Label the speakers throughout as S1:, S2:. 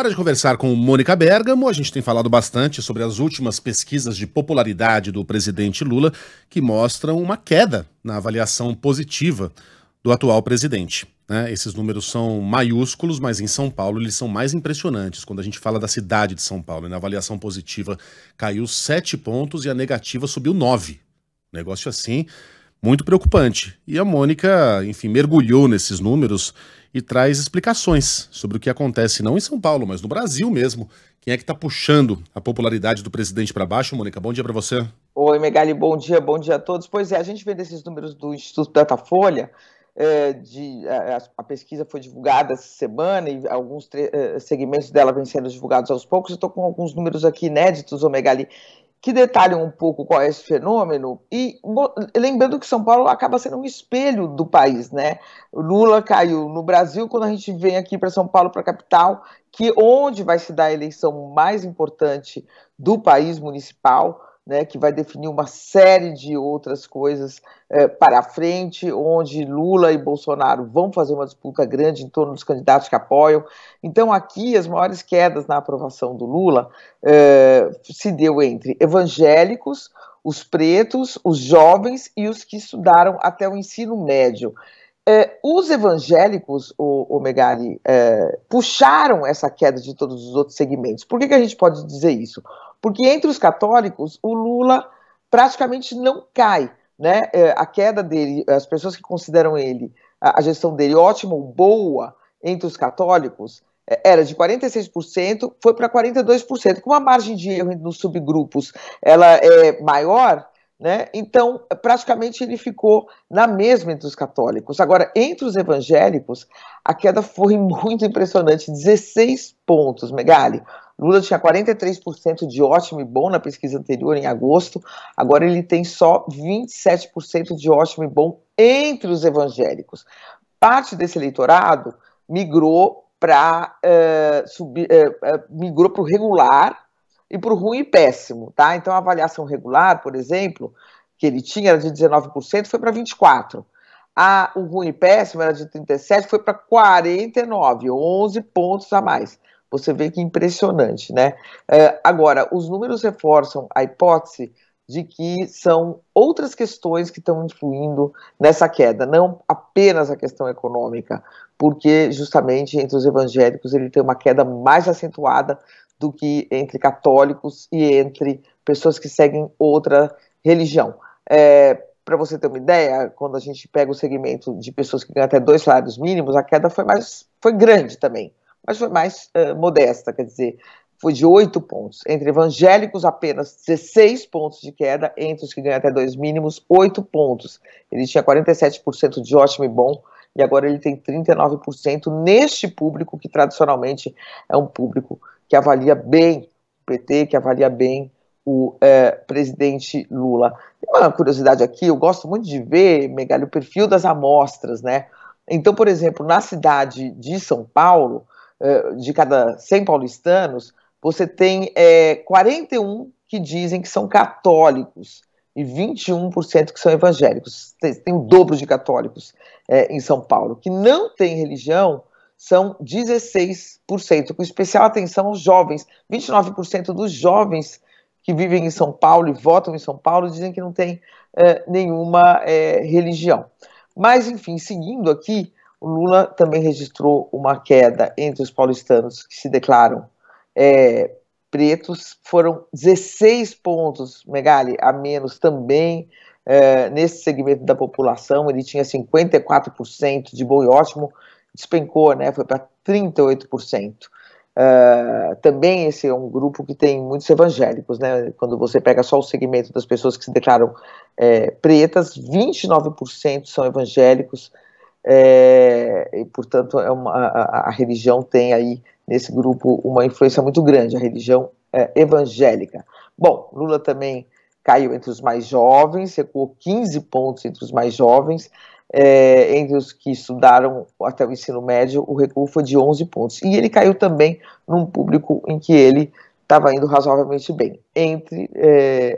S1: Hora de conversar com Mônica Bergamo. A gente tem falado bastante sobre as últimas pesquisas de popularidade do presidente Lula, que mostram uma queda na avaliação positiva do atual presidente, né? Esses números são maiúsculos, mas em São Paulo eles são mais impressionantes. Quando a gente fala da cidade de São Paulo, na avaliação positiva caiu 7 pontos e a negativa subiu 9. Negócio assim, muito preocupante. E a Mônica, enfim, mergulhou nesses números e traz explicações sobre o que acontece não em São Paulo, mas no Brasil mesmo. Quem é que está puxando a popularidade do presidente para baixo? Mônica, bom dia para você.
S2: Oi, Megali, bom dia a todos. Pois é, a gente vê desses números do Instituto Datafolha, a pesquisa foi divulgada essa semana e alguns segmentos dela vêm sendo divulgados aos poucos. Eu estou com alguns números aqui inéditos, Megali, que detalham um pouco qual é esse fenômeno, e lembrando que São Paulo acaba sendo um espelho do país, né? O Lula caiu no Brasil, quando a gente vem aqui para São Paulo, para a capital, onde vai se dar a eleição mais importante do país, municipal, né, que vai definir uma série de outras coisas para frente, onde Lula e Bolsonaro vão fazer uma disputa grande em torno dos candidatos que apoiam. Então, aqui, as maiores quedas na aprovação do Lula se deu entre evangélicos, os pretos, os jovens e os que estudaram até o ensino médio. Os evangélicos, o Megali, puxaram essa queda de todos os outros segmentos. Por que a gente pode dizer isso? Porque entre os católicos, o Lula praticamente não cai, né? A queda dele, as pessoas que consideram a gestão dele ótima ou boa entre os católicos, era de 46%, foi para 42%. Com a margem de erro nos subgrupos ela é maior, né? Então, praticamente ele ficou na mesma entre os católicos. Agora, entre os evangélicos, a queda foi muito impressionante, 16 pontos, Megali. Lula tinha 43% de ótimo e bom na pesquisa anterior, em agosto, agora ele tem só 27% de ótimo e bom entre os evangélicos. Parte desse eleitorado migrou para o regular e para o ruim e péssimo, tá? Então a avaliação regular, por exemplo, que ele tinha era de 19%, foi para 24%. O ruim e péssimo era de 37%, foi para 49%, 11 pontos a mais. Você vê que impressionante, né? Agora, os números reforçam a hipótese de que são outras questões que estão influindo nessa queda, não apenas a questão econômica, porque justamente entre os evangélicos ele tem uma queda mais acentuada do que entre católicos e entre pessoas que seguem outra religião. Para você ter uma ideia, quando a gente pega o segmento de pessoas que ganham até 2 salários mínimos, a queda foi grande também, mas foi mais modesta, quer dizer, foi de 8 pontos. Entre evangélicos, apenas 16 pontos de queda, entre os que ganham até 2 mínimos, 8 pontos. Ele tinha 47% de ótimo e bom, e agora ele tem 39% neste público, que tradicionalmente é um público que avalia bem o PT, que avalia bem o presidente Lula. Tem uma curiosidade aqui, eu gosto muito de ver, Megali, o perfil das amostras, né? Então, por exemplo, na cidade de São Paulo, de cada 100 paulistanos, você tem 41 que dizem que são católicos e 21% que são evangélicos. Tem o dobro de católicos em São Paulo. Que não tem religião são 16%, com especial atenção aos jovens. 29% dos jovens que vivem em São Paulo e votam em São Paulo dizem que não tem nenhuma religião. Mas, enfim, seguindo aqui, o Lula também registrou uma queda entre os paulistanos que se declaram pretos. Foram 16 pontos, Megali, a menos também nesse segmento da população. Ele tinha 54% de bom e ótimo, despencou, né, foi para 38%. Também esse é um grupo que tem muitos evangélicos, né? Quando você pega só o segmento das pessoas que se declaram pretas, 29% são evangélicos, e portanto a religião tem aí nesse grupo uma influência muito grande, a religião evangélica. Bom, Lula também caiu entre os mais jovens, recuou 15 pontos entre os mais jovens. Entre os que estudaram até o ensino médio, o recuo foi de 11 pontos. E ele caiu também num público em que ele estava indo razoavelmente bem, entre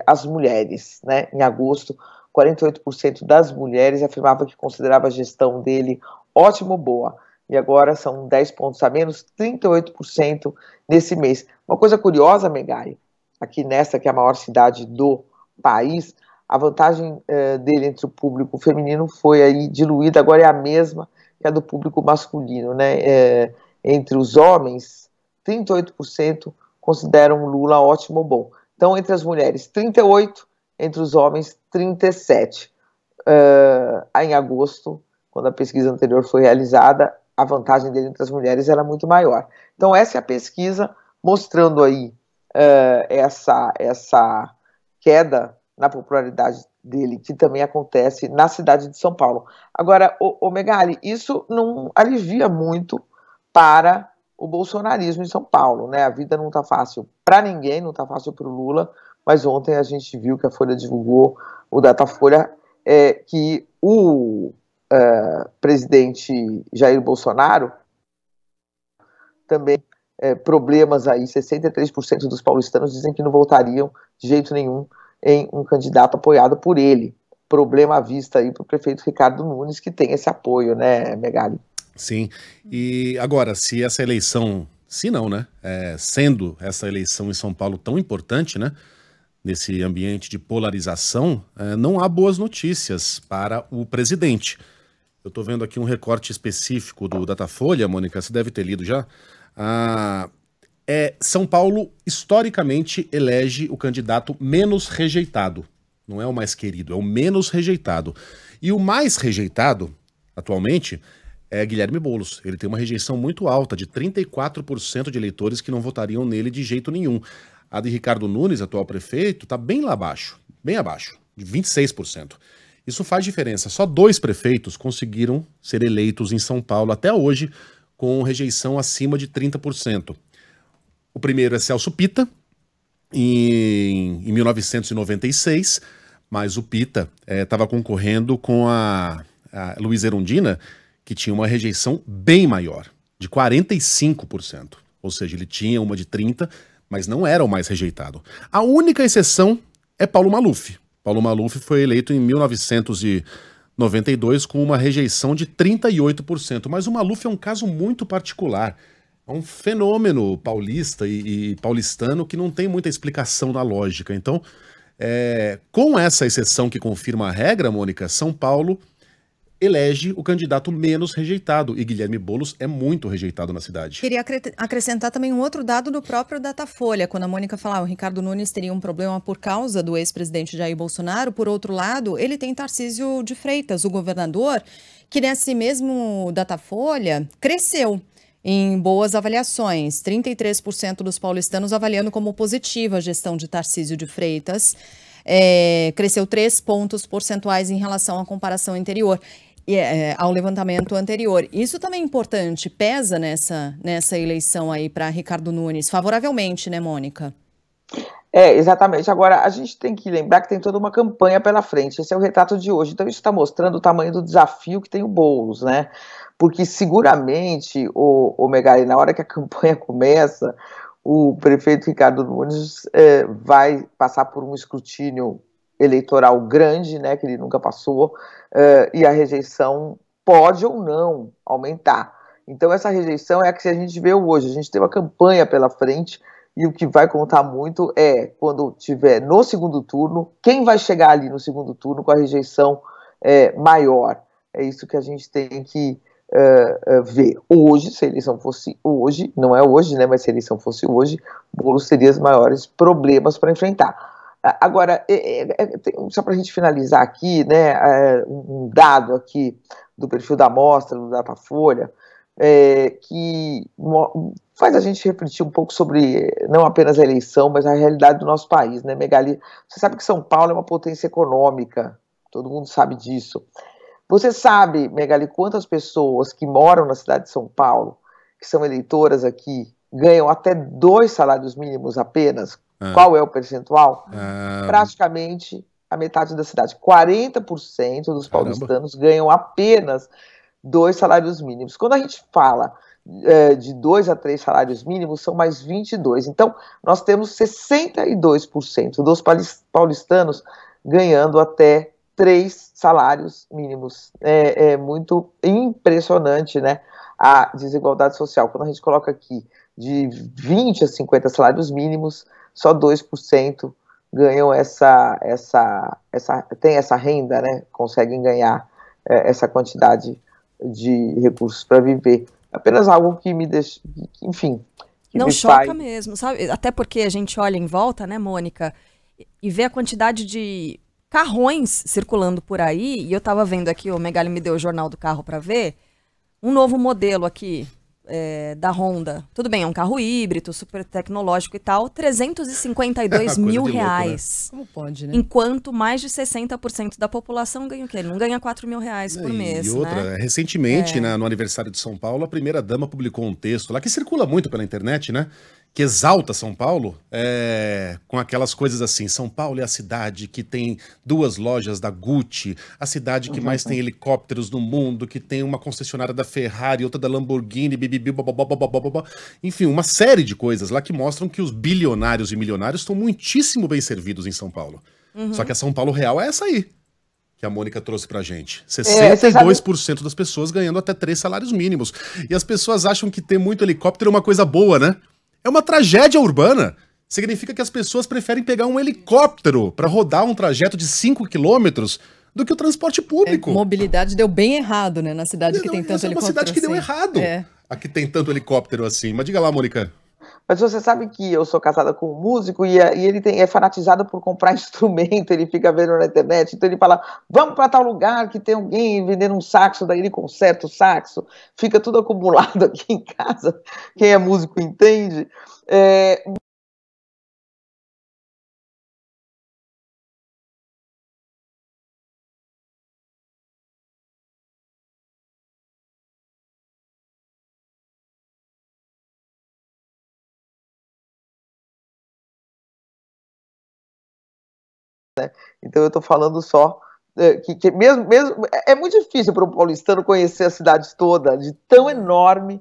S2: as mulheres, né? Em agosto, 48% das mulheres afirmavam que considerava a gestão dele ótima ou boa, e agora são 10 pontos a menos, 38% nesse mês. Uma coisa curiosa, Megali, aqui nessa que é a maior cidade do país, a vantagem dele entre o público feminino foi aí diluída, agora é a mesma que a do público masculino, né? Entre os homens, 38% consideram Lula ótimo ou bom. Então, entre as mulheres, 38%, entre os homens, 37%. Em agosto, quando a pesquisa anterior foi realizada, a vantagem dele entre as mulheres era muito maior. Então, essa é a pesquisa mostrando aí essa queda na popularidade dele, que também acontece na cidade de São Paulo. Agora, Megali, isso não alivia muito para o bolsonarismo em São Paulo, né? A vida não está fácil para ninguém, não está fácil para o Lula, mas ontem a gente viu que a Folha divulgou, o Datafolha, que o presidente Jair Bolsonaro também problemas aí, 63% dos paulistanos dizem que não votariam de jeito nenhum em um candidato apoiado por ele. Problema à vista aí para o prefeito Ricardo Nunes, que tem esse apoio, né, Megali?
S1: Sim, e agora, se essa eleição, se não, né, sendo essa eleição em São Paulo tão importante, né, nesse ambiente de polarização, não há boas notícias para o presidente. Eu estou vendo aqui um recorte específico do Datafolha, Mônica, você deve ter lido já. São Paulo, historicamente, elege o candidato menos rejeitado. Não é o mais querido, é o menos rejeitado. E o mais rejeitado, atualmente, é Guilherme Boulos. Ele tem uma rejeição muito alta, de 34% de eleitores que não votariam nele de jeito nenhum. A de Ricardo Nunes, atual prefeito, está bem lá abaixo, de 26%. Isso faz diferença. Só 2 prefeitos conseguiram ser eleitos em São Paulo até hoje com rejeição acima de 30%. O primeiro é Celso Pitta, em 1996, mas o Pitta estava concorrendo com a Luísa Erundina, que tinha uma rejeição bem maior, de 45%. Ou seja, ele tinha uma de 30%, mas não era o mais rejeitado. A única exceção é Paulo Maluf. Paulo Maluf foi eleito em 1992 com uma rejeição de 38%, mas o Maluf é um caso muito particular. É um fenômeno paulista e paulistano que não tem muita explicação na lógica. Então, com essa exceção que confirma a regra, Mônica, São Paulo elege o candidato menos rejeitado, e Guilherme Boulos é muito rejeitado na cidade.
S3: Queria acrescentar também um outro dado do próprio Datafolha, quando a Mônica falava, o Ricardo Nunes teria um problema por causa do ex-presidente Jair Bolsonaro. Por outro lado, ele tem Tarcísio de Freitas, o governador, que nesse mesmo Datafolha cresceu em boas avaliações, 33% dos paulistanos avaliando como positiva a gestão de Tarcísio de Freitas, cresceu 3 pontos percentuais em relação à comparação anterior. Ao levantamento anterior. Isso também é importante, pesa nessa eleição aí para Ricardo Nunes, favoravelmente, né, Mônica?
S2: Exatamente. Agora, a gente tem que lembrar que tem toda uma campanha pela frente. Esse é o retrato de hoje. Então, isso está mostrando o tamanho do desafio que tem o Boulos, né? Porque, seguramente, o Megali, na hora que a campanha começa, o prefeito Ricardo Nunes vai passar por um escrutínio eleitoral grande, né, que ele nunca passou, e a rejeição pode ou não aumentar. Então essa rejeição é a que a gente vê hoje. A gente tem uma campanha pela frente e o que vai contar muito é quando tiver no segundo turno, quem vai chegar ali no segundo turno com a rejeição maior. É isso que a gente tem que ver. Hoje, se a eleição fosse hoje, não é hoje, né, mas se a eleição fosse hoje, Boulos teria os maiores problemas para enfrentar. Agora, só para a gente finalizar aqui, né, um dado aqui do perfil da amostra, do Datafolha, que faz a gente refletir um pouco sobre não apenas a eleição, mas a realidade do nosso país, né, Megali? Você sabe que São Paulo é uma potência econômica, todo mundo sabe disso. Você sabe, Megali, quantas pessoas que moram na cidade de São Paulo, que são eleitoras aqui, ganham até 2 salários mínimos apenas? Qual é o percentual? Praticamente a metade da cidade. 40% dos paulistanos ganham apenas 2 salários mínimos. Quando a gente fala de 2 a 3 salários mínimos, são mais 22. Então, nós temos 62% dos paulistanos ganhando até 3 salários mínimos. É muito impressionante, né? a desigualdade social. Quando a gente coloca aqui de 20 a 50 salários mínimos, só 2% ganham tem essa renda, né? Conseguem ganhar essa quantidade de recursos para viver. Apenas algo que me deixa, enfim...
S4: Não choca mesmo, sabe? Até porque a gente olha em volta, né, Mônica, e vê a quantidade de carrões circulando por aí, e eu tava vendo aqui, o Megali me deu o jornal do carro para ver, um novo modelo aqui, da Honda. Tudo bem, é um carro híbrido, super tecnológico e tal, 352 mil reais.
S3: Louca, né? Como pode, né?
S4: Enquanto mais de 60% da população ganha o quê? Não ganha 4 mil reais por mês,
S1: E outra,
S4: né?
S1: recentemente, no aniversário de São Paulo, a primeira-dama publicou um texto lá, que circula muito pela internet, né? Que exalta São Paulo, com aquelas coisas assim, São Paulo é a cidade que tem 2 lojas da Gucci, a cidade que mais tem helicópteros no mundo, que tem uma concessionária da Ferrari, outra da Lamborghini, enfim, uma série de coisas lá que mostram que os bilionários e milionários estão muitíssimo bem servidos em São Paulo. Só que a São Paulo real é essa aí, que a Mônica trouxe pra gente. 62% das pessoas ganhando até 3 salários mínimos. E as pessoas acham que ter muito helicóptero é uma coisa boa, né? É uma tragédia urbana. Significa que as pessoas preferem pegar um helicóptero para rodar um trajeto de 5 quilômetros do que o transporte público.
S3: Mobilidade deu bem errado, né? Na cidade que tem tanto
S1: helicóptero. É uma cidade que deu errado. A que tem tanto helicóptero assim. Mas diga lá, Mônica.
S2: Mas você sabe que eu sou casada com um músico e ele é fanatizado por comprar instrumento, ele fica vendo na internet, então ele fala, vamos para tal lugar que tem alguém vendendo um saxo, daí ele conserta o saxo, fica tudo acumulado aqui em casa, quem é músico entende. Então eu estou falando só que mesmo é muito difícil para o paulistano conhecer a cidade toda, de tão enorme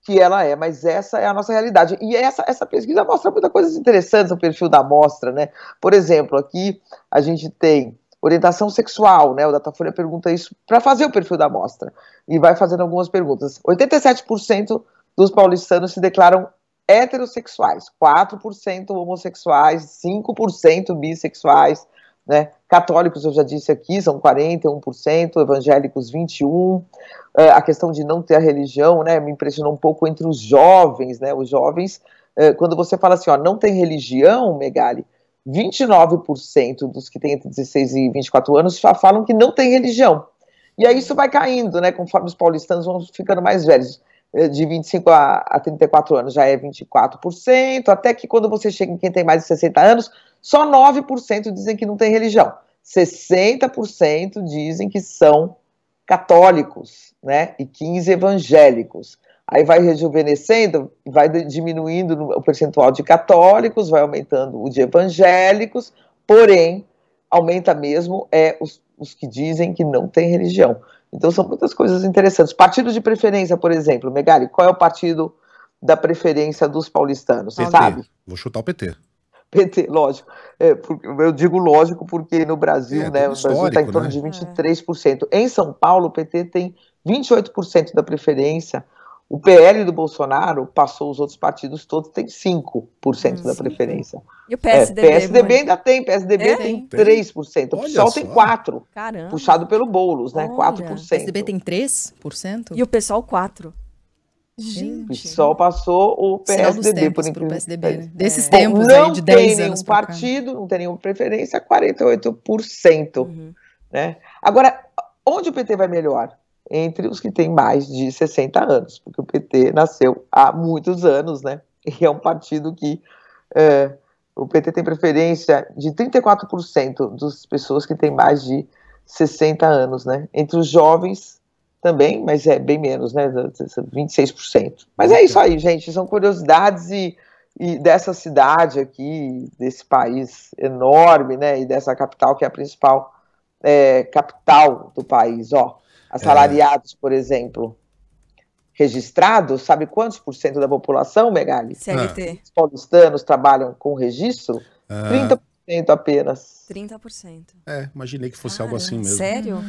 S2: que ela é, mas essa é a nossa realidade. E essa pesquisa mostra muitas coisas interessantes no perfil da amostra, né? Por exemplo, aqui a gente tem orientação sexual, né? O Datafolha pergunta isso para fazer o perfil da amostra e vai fazendo algumas perguntas. 87% dos paulistanos se declaram heterossexuais, 4% homossexuais, 5% bissexuais, né? Católicos, eu já disse aqui, são 41%, evangélicos 21%, a questão de não ter a religião, né, me impressionou um pouco entre os jovens, né, os jovens, quando você fala assim, ó, não tem religião, Megali, 29% dos que têm entre 16 e 24 anos já falam que não tem religião, e aí isso vai caindo, né, conforme os paulistanos vão ficando mais velhos, de 25 a 34 anos já é 24%, até que quando você chega em quem tem mais de 60 anos, só 9% dizem que não tem religião. 60% dizem que são católicos, né? E 15% evangélicos. Aí vai rejuvenescendo, vai diminuindo o percentual de católicos, vai aumentando o de evangélicos, porém, aumenta mesmo os que dizem que não tem religião. Então são muitas coisas interessantes. Partido de preferência, por exemplo, Megali, qual é o partido da preferência dos paulistanos, você sabe?
S1: Vou chutar o PT.
S2: PT, lógico. Eu digo lógico porque no Brasil, né, o Brasil está em torno de 23%. Em São Paulo, o PT tem 28% da preferência. O PL do Bolsonaro passou os outros partidos todos, tem 5% da preferência.
S4: E o PSDB?
S2: PSDB ainda tem, PSDB tem 3%. O PSOL tem 4%.
S4: Caramba.
S2: Puxado pelo Boulos, né? 4%.
S3: O PSDB tem 3%?
S4: E o PSOL 4%.
S2: Gente. O PSOL passou o PSDB por incrível.
S3: PSDB, né? Desses tempos aí, de 10 anos
S2: para cá. Não tem nenhum partido, não tem nenhuma preferência, 48%. Né? Agora, onde o PT vai melhor? Entre os que têm mais de 60 anos, porque o PT nasceu há muitos anos, né? E é um partido que o PT tem preferência de 34% das pessoas que têm mais de 60 anos, né? Entre os jovens também, mas é bem menos, né? 26%. Mas é isso aí, gente, são curiosidades e dessa cidade aqui, desse país enorme, né? E dessa capital que é a principal capital do país, ó. Assalariados, por exemplo, registrados, sabe quantos por cento da população, Megali?
S4: CLT.
S2: Os paulistanos trabalham com registro? 30%. apenas.
S4: 30%.
S1: Imaginei que fosse
S4: Caramba,
S1: algo assim mesmo.
S4: Sério?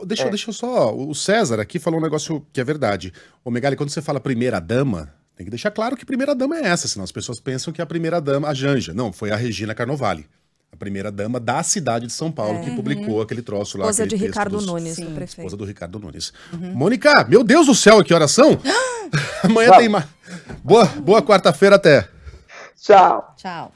S1: Deixa eu só... O César aqui falou um negócio que é verdade. Ô, Megali, quando você fala primeira-dama, tem que deixar claro que primeira-dama é essa, senão as pessoas pensam que a primeira-dama, a Janja. Não, foi a Regina Carnovale. A primeira-dama da cidade de São Paulo que publicou aquele troço lá.
S4: Esposa de
S1: texto
S4: Ricardo Nunes, do prefeito.
S1: Esposa do Ricardo Nunes. Mônica, meu Deus do céu, que oração! Amanhã tem mais. Boa quarta-feira, até.
S2: Tchau.
S3: Tchau.